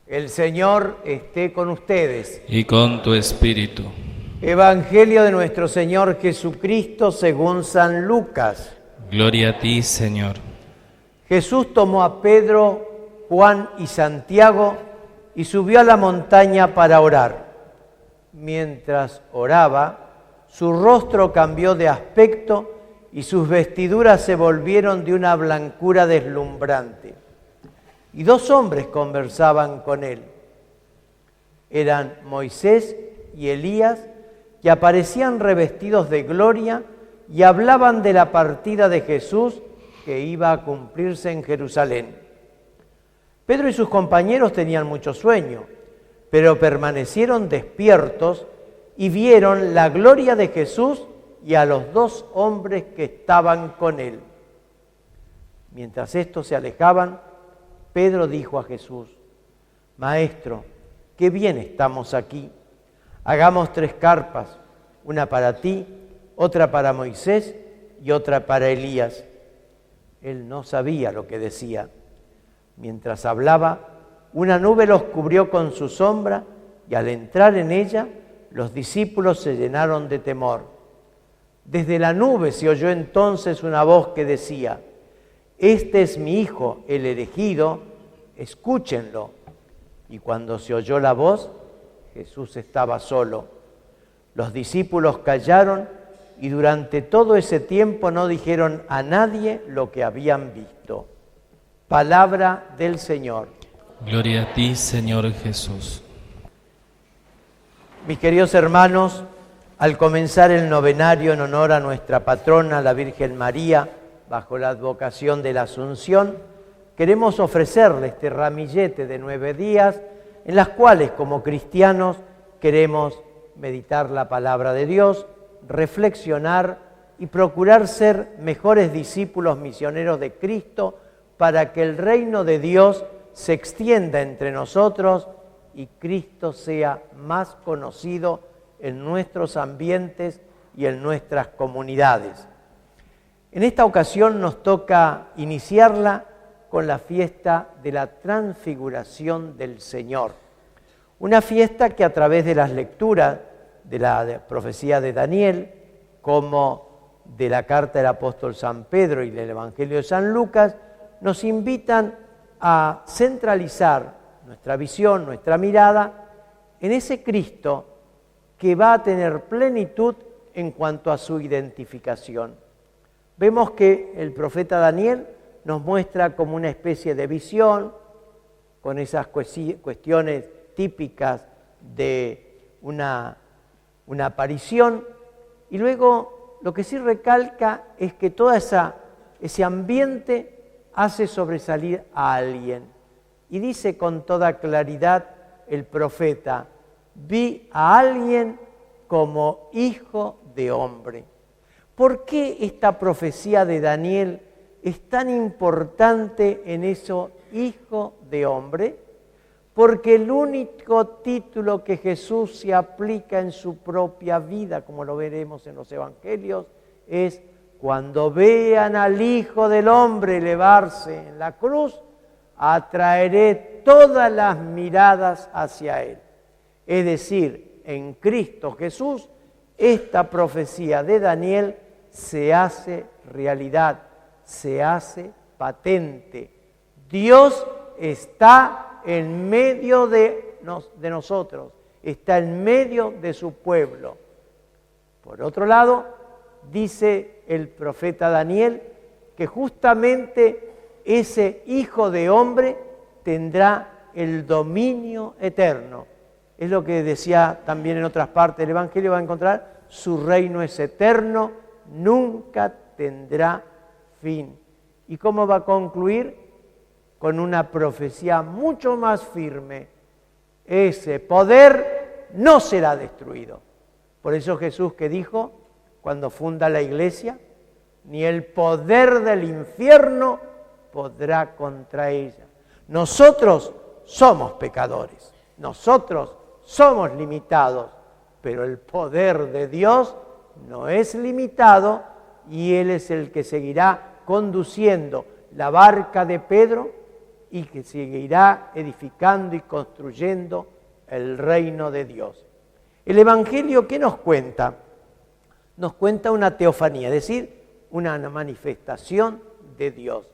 El Señor esté con ustedes. Y con tu espíritu. Evangelio de nuestro Señor Jesucristo según San Lucas. Gloria a ti, Señor. Jesús tomó a Pedro, Juan y Santiago y subió a la montaña para orar. Mientras oraba, su rostro cambió de aspecto y sus vestiduras se volvieron de una blancura deslumbrante. Y dos hombres conversaban con él. Eran Moisés y Elías, que aparecían revestidos de gloria y hablaban de la partida de Jesús que iba a cumplirse en Jerusalén. Pedro y sus compañeros tenían mucho sueño, pero permanecieron despiertos y vieron la gloria de Jesús y a los dos hombres que estaban con él. Mientras estos se alejaban, Pedro dijo a Jesús: Maestro, qué bien estamos aquí. Hagamos 3 carpas, una para ti, otra para Moisés y otra para Elías. Él no sabía lo que decía. Mientras hablaba, una nube los cubrió con su sombra y al entrar en ella, los discípulos se llenaron de temor. Desde la nube se oyó entonces una voz que decía: Este es mi Hijo, el elegido, escúchenlo. Y cuando se oyó la voz, Jesús estaba solo. Los discípulos callaron y durante todo ese tiempo no dijeron a nadie lo que habían visto. Palabra del Señor. Gloria a ti, Señor Jesús. Mis queridos hermanos, al comenzar el novenario en honor a nuestra patrona, la Virgen María, bajo la advocación de la Asunción, queremos ofrecerle este ramillete de 9 días en las cuales, como cristianos, queremos meditar la palabra de Dios, reflexionar y procurar ser mejores discípulos misioneros de Cristo para que el reino de Dios se extienda entre nosotros y Cristo sea más conocido en nuestros ambientes y en nuestras comunidades. En esta ocasión nos toca iniciarla con la fiesta de la Transfiguración del Señor. Una fiesta que a través de las lecturas de la profecía de Daniel, como de la carta del apóstol San Pedro y del Evangelio de San Lucas, nos invitan a centralizar nuestra visión, nuestra mirada en ese Cristo que va a tener plenitud en cuanto a su identificación. Vemos que el profeta Daniel nos muestra como una especie de visión, con esas cuestiones típicas de una aparición, y luego lo que sí recalca es que todo ese ambiente hace sobresalir a alguien. Y dice con toda claridad el profeta: vi a alguien como hijo de hombre. ¿Por qué esta profecía de Daniel es tan importante en eso, hijo de hombre? Porque el único título que Jesús se aplica en su propia vida, como lo veremos en los evangelios, es: cuando vean al Hijo del Hombre elevarse en la cruz, atraeré todas las miradas hacia Él. Es decir, en Cristo Jesús, esta profecía de Daniel se hace realidad, se hace patente. Dios está en medio de nosotros, está en medio de su pueblo. Por otro lado, dice el profeta Daniel que justamente ese Hijo de Hombre tendrá el dominio eterno. Es lo que decía también en otras partes del Evangelio, va a encontrar: su reino es eterno, nunca tendrá fin. ¿Y cómo va a concluir? Con una profecía mucho más firme: ese poder no será destruido. Por eso Jesús, que dijo cuando funda la iglesia: ni el poder del infierno podrá contra ella. Nosotros somos pecadores, nosotros somos limitados, pero el poder de Dios no es limitado y Él es el que seguirá conduciendo la barca de Pedro y que seguirá edificando y construyendo el reino de Dios. El Evangelio, ¿qué nos cuenta? Nos cuenta una teofanía, es decir, una manifestación de Dios.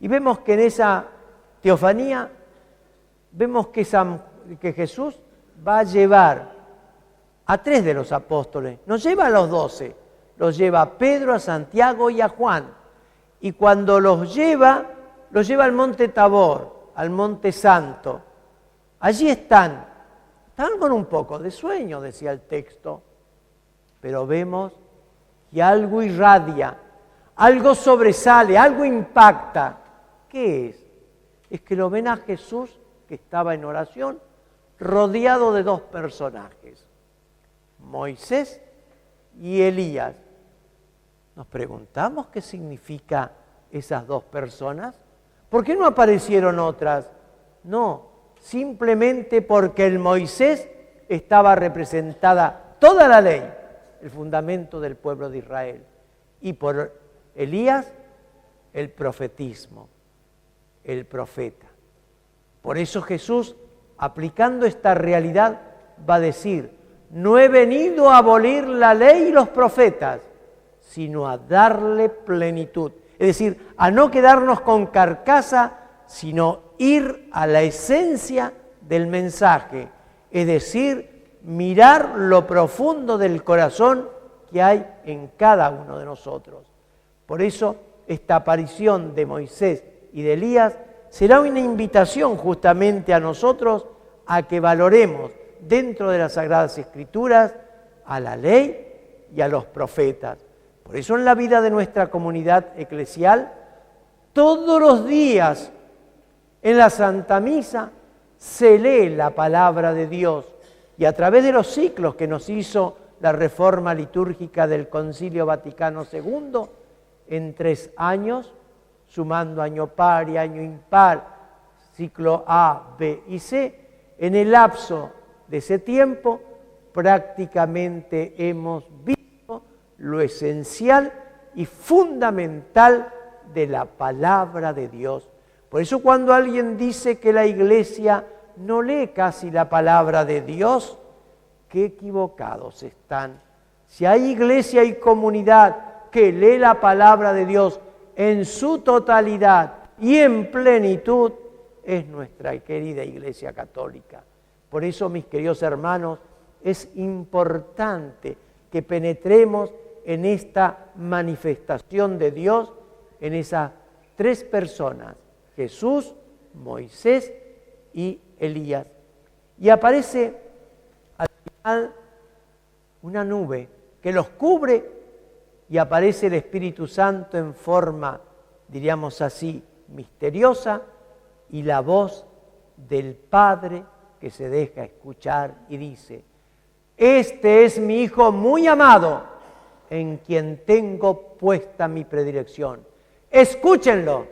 Y vemos que en esa teofanía, vemos que Jesús va a llevar a 3 de los apóstoles, no lleva a los 12, los lleva a Pedro, a Santiago y a Juan. Y cuando los lleva al monte Tabor, al monte Santo. Allí están con un poco de sueño, decía el texto, pero vemos que algo irradia, algo sobresale, algo impacta. ¿Qué es? Es que lo ven a Jesús, que estaba en oración, rodeado de 2 personajes, Moisés y Elías. Nos preguntamos qué significa esas 2 personas. ¿Por qué no aparecieron otras? No, simplemente porque en Moisés estaba representada toda la ley, el fundamento del pueblo de Israel, y por Elías el profetismo, el profeta. Por eso Jesús, aplicando esta realidad, va a decir: no he venido a abolir la ley y los profetas, sino a darle plenitud. Es decir, a no quedarnos con carcasa, sino ir a la esencia del mensaje. Es decir, mirar lo profundo del corazón que hay en cada uno de nosotros. Por eso, esta aparición de Moisés y de Elías será una invitación justamente a nosotros a que valoremos dentro de las Sagradas Escrituras a la ley y a los profetas. Por eso en la vida de nuestra comunidad eclesial, todos los días en la Santa Misa se lee la palabra de Dios, y a través de los ciclos que nos hizo la reforma litúrgica del Concilio Vaticano II, en 3 años, sumando año par y año impar, ciclo A, B y C, en el lapso de ese tiempo prácticamente hemos visto lo esencial y fundamental de la palabra de Dios. Por eso cuando alguien dice que la Iglesia no lee casi la palabra de Dios, qué equivocados están. Si hay iglesia y comunidad que lee la palabra de Dios en su totalidad y en plenitud, es nuestra querida Iglesia Católica. Por eso, mis queridos hermanos, es importante que penetremos en esta manifestación de Dios, en esas 3 personas, Jesús, Moisés y Elías. Y aparece al final una nube que los cubre y aparece el Espíritu Santo en forma, diríamos así, misteriosa, y la voz del Padre que se deja escuchar y dice: este es mi Hijo muy amado, en quien tengo puesta mi predilección. Escúchenlo.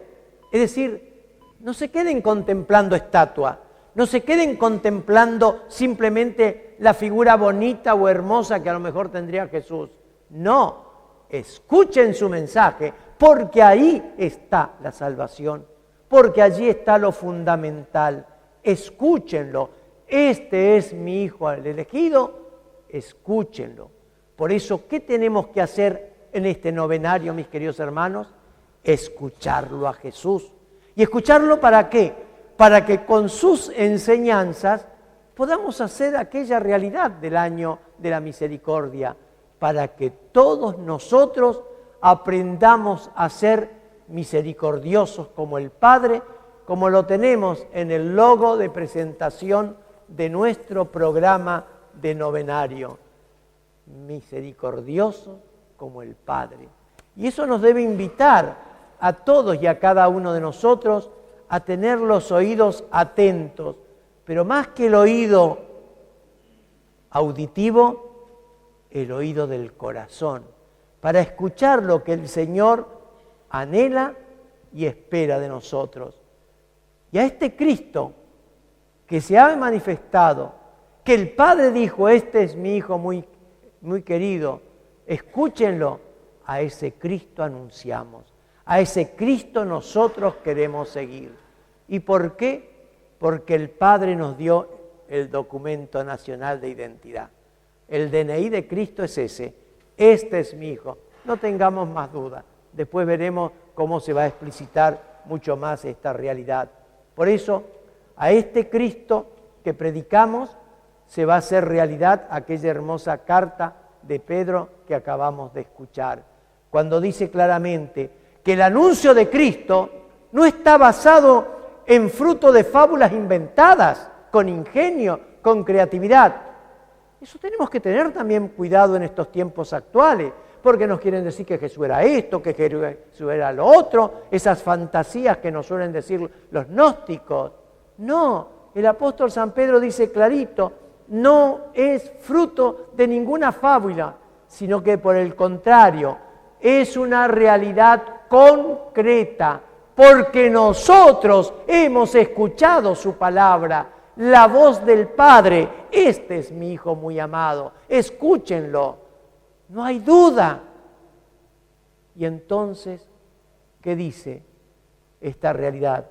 Es decir, no se queden contemplando estatua, no se queden contemplando simplemente la figura bonita o hermosa que a lo mejor tendría Jesús. No, escuchen su mensaje, porque ahí está la salvación, porque allí está lo fundamental. Escúchenlo. Este es mi Hijo el elegido, escúchenlo. Por eso, ¿qué tenemos que hacer en este novenario, mis queridos hermanos? Escucharlo a Jesús. ¿Y escucharlo para qué? Para que con sus enseñanzas podamos hacer aquella realidad del año de la misericordia, para que todos nosotros aprendamos a ser misericordiosos como el Padre, como lo tenemos en el logo de presentación de nuestro programa de novenario. Misericordioso como el Padre. Y eso nos debe invitar a todos y a cada uno de nosotros a tener los oídos atentos, pero más que el oído auditivo, el oído del corazón, para escuchar lo que el Señor anhela y espera de nosotros. Y a este Cristo que se ha manifestado, que el Padre dijo: este es mi Hijo muy querido, escúchenlo, a ese Cristo anunciamos, a ese Cristo nosotros queremos seguir. ¿Y por qué? Porque el Padre nos dio el documento nacional de identidad. El DNI de Cristo es ese. Este es mi Hijo. No tengamos más duda. Después veremos cómo se va a explicitar mucho más esta realidad. Por eso, a este Cristo que predicamos se va a hacer realidad aquella hermosa carta de Pedro que acabamos de escuchar, cuando dice claramente que el anuncio de Cristo no está basado en fruto de fábulas inventadas, con ingenio, con creatividad. Eso tenemos que tener también cuidado en estos tiempos actuales, porque nos quieren decir que Jesús era esto, que Jesús era lo otro, esas fantasías que nos suelen decir los gnósticos. No, el apóstol San Pedro dice clarito, no es fruto de ninguna fábula, sino que por el contrario, es una realidad concreta, porque nosotros hemos escuchado su palabra, la voz del Padre. Este es mi Hijo muy amado, escúchenlo, no hay duda. Y entonces, ¿qué dice esta realidad?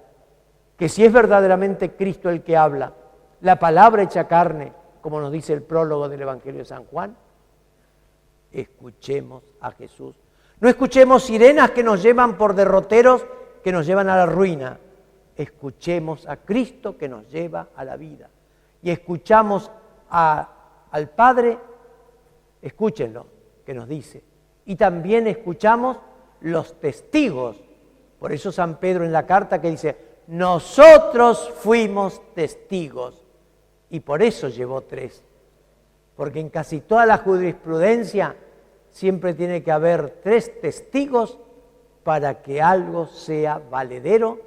Que si es verdaderamente Cristo el que habla, la palabra hecha carne, como nos dice el prólogo del Evangelio de San Juan, escuchemos a Jesús. No escuchemos sirenas que nos llevan por derroteros, que nos llevan a la ruina. Escuchemos a Cristo que nos lleva a la vida. Y escuchamos al Padre, escúchenlo, que nos dice. Y también escuchamos los testigos. Por eso San Pedro en la carta que dice, nosotros fuimos testigos. Y por eso llevó 3. Porque en casi toda la jurisprudencia siempre tiene que haber 3 testigos para que algo sea valedero,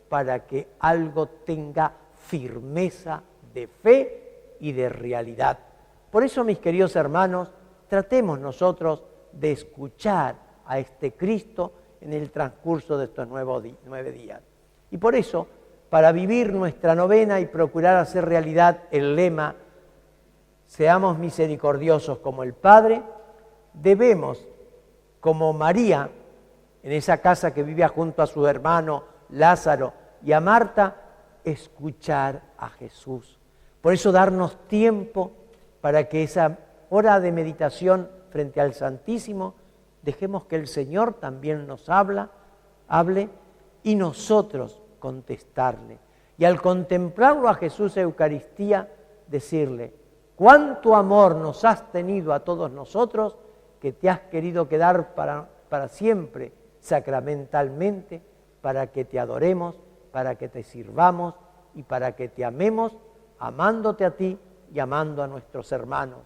para que algo tenga firmeza de fe y de realidad. Por eso, mis queridos hermanos, tratemos nosotros de escuchar a este Cristo en el transcurso de estos 9 días. Y por eso, para vivir nuestra novena y procurar hacer realidad el lema, seamos misericordiosos como el Padre, debemos, como María, en esa casa que vivía junto a su hermano Lázaro y a Marta, escuchar a Jesús. Por eso darnos tiempo para que esa hora de meditación frente al Santísimo, dejemos que el Señor también nos hable y nosotros contestarle. Y al contemplarlo a Jesús en Eucaristía, decirle, cuánto amor nos has tenido a todos nosotros, que te has querido quedar para siempre sacramentalmente, para que te adoremos, para que te sirvamos y para que te amemos, amándote a ti y amando a nuestros hermanos.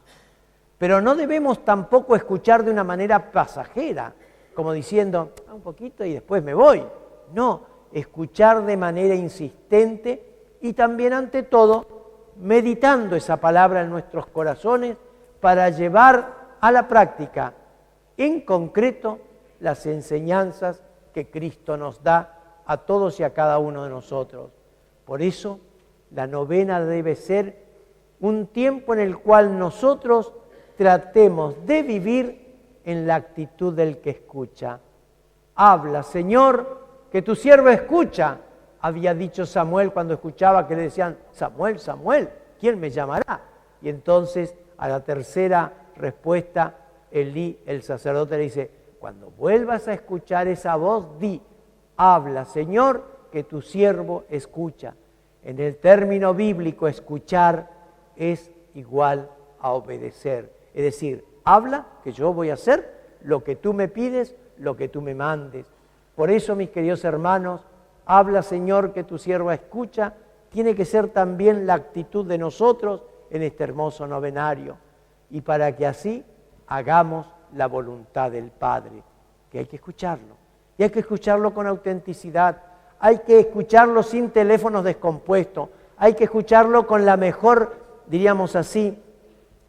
Pero no debemos tampoco escuchar de una manera pasajera, como diciendo, un poquito y después me voy. No, escuchar de manera insistente y también ante todo meditando esa palabra en nuestros corazones para llevar a la práctica en concreto las enseñanzas que Cristo nos da a todos y a cada uno de nosotros. Por eso la novena debe ser un tiempo en el cual nosotros tratemos de vivir en la actitud del que escucha. Habla, Señor, que tu siervo escucha, había dicho Samuel cuando escuchaba que le decían, Samuel, Samuel, ¿quién me llamará? Y entonces a la tercera respuesta, Elí, el sacerdote, le dice, cuando vuelvas a escuchar esa voz, di, habla, Señor, que tu siervo escucha. En el término bíblico, escuchar es igual a obedecer. Es decir, habla, que yo voy a hacer lo que tú me pides, lo que tú me mandes. Por eso, mis queridos hermanos, habla, Señor, que tu sierva escucha, tiene que ser también la actitud de nosotros en este hermoso novenario. Y para que así hagamos la voluntad del Padre, que hay que escucharlo. Y hay que escucharlo con autenticidad, hay que escucharlo sin teléfonos descompuestos, hay que escucharlo con la mejor, diríamos así,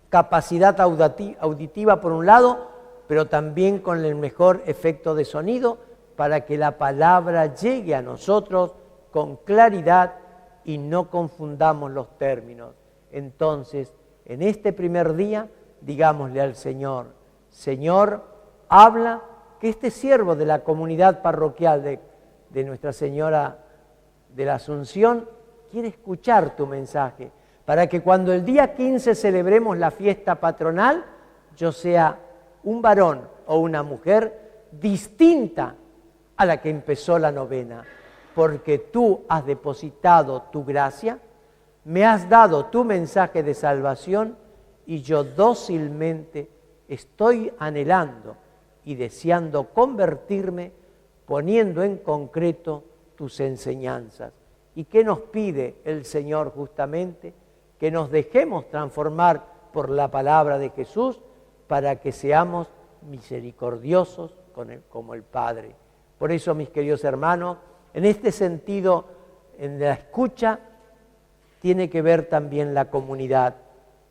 capacidad auditiva por un lado, pero también con el mejor efecto de sonido, para que la palabra llegue a nosotros con claridad y no confundamos los términos. Entonces, en este primer día, digámosle al Señor, Señor, habla, que este siervo de la comunidad parroquial de Nuestra Señora de la Asunción quiere escuchar tu mensaje, para que cuando el día 15 celebremos la fiesta patronal, yo sea un varón o una mujer distinta a la que empezó la novena, porque tú has depositado tu gracia, me has dado tu mensaje de salvación y yo dócilmente estoy anhelando y deseando convertirme, poniendo en concreto tus enseñanzas. ¿Y qué nos pide el Señor justamente? Que nos dejemos transformar por la palabra de Jesús para que seamos misericordiosos como el Padre. Por eso, mis queridos hermanos, en este sentido, en la escucha, tiene que ver también la comunidad.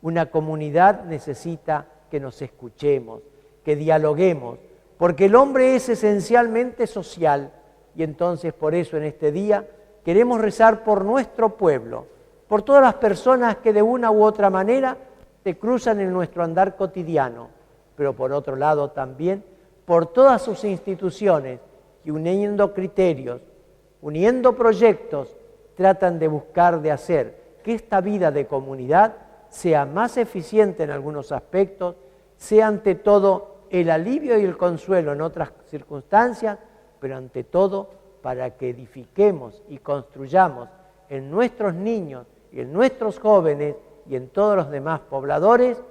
Una comunidad necesita que nos escuchemos, que dialoguemos, porque el hombre es esencialmente social y entonces por eso en este día queremos rezar por nuestro pueblo, por todas las personas que de una u otra manera se cruzan en nuestro andar cotidiano, pero por otro lado también por todas sus instituciones que uniendo criterios, uniendo proyectos, tratan de buscar de hacer que esta vida de comunidad sea más eficiente en algunos aspectos, sea ante todo el alivio y el consuelo en otras circunstancias, pero ante todo para que edifiquemos y construyamos en nuestros niños y en nuestros jóvenes y en todos los demás pobladores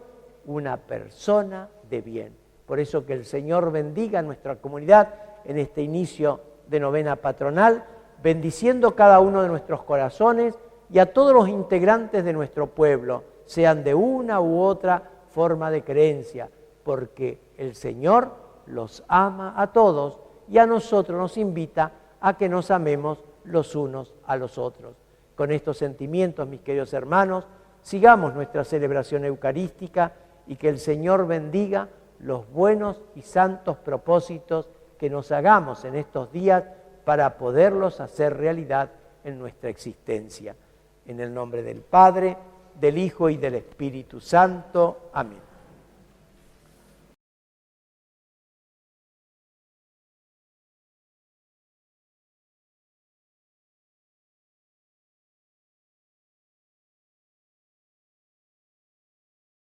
una persona de bien. Por eso que el Señor bendiga a nuestra comunidad en este inicio de novena patronal, bendiciendo cada uno de nuestros corazones y a todos los integrantes de nuestro pueblo, sean de una u otra forma de creencia, porque el Señor los ama a todos y a nosotros nos invita a que nos amemos los unos a los otros. Con estos sentimientos, mis queridos hermanos, sigamos nuestra celebración eucarística y que el Señor bendiga los buenos y santos propósitos que nos hagamos en estos días para poderlos hacer realidad en nuestra existencia. En el nombre del Padre, del Hijo y del Espíritu Santo. Amén.